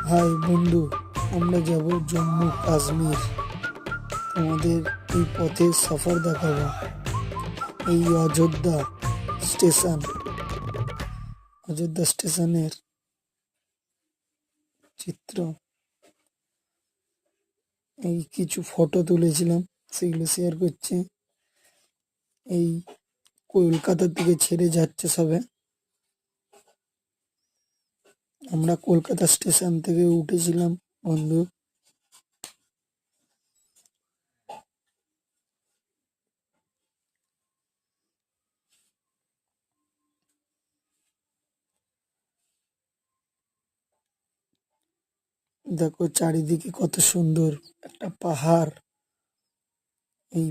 High বন্ধু, আমরা যাব জম্মু কাশ্মীর। তোমাদের এই পথে সফর দেখাবো। এই অযোধ্যা স্টেশনের চিত্র, এই কিছু ফটো তুলেছিলাম, সেগুলো শেয়ার করছি। এই কলকাতা থেকে ছেড়ে যাচ্ছে সবে। আমরা কলকাতা স্টেশন থেকে উঠেছিলাম বন্ধু। দেখো চারিদিকে কত সুন্দর একটা পাহাড়। এই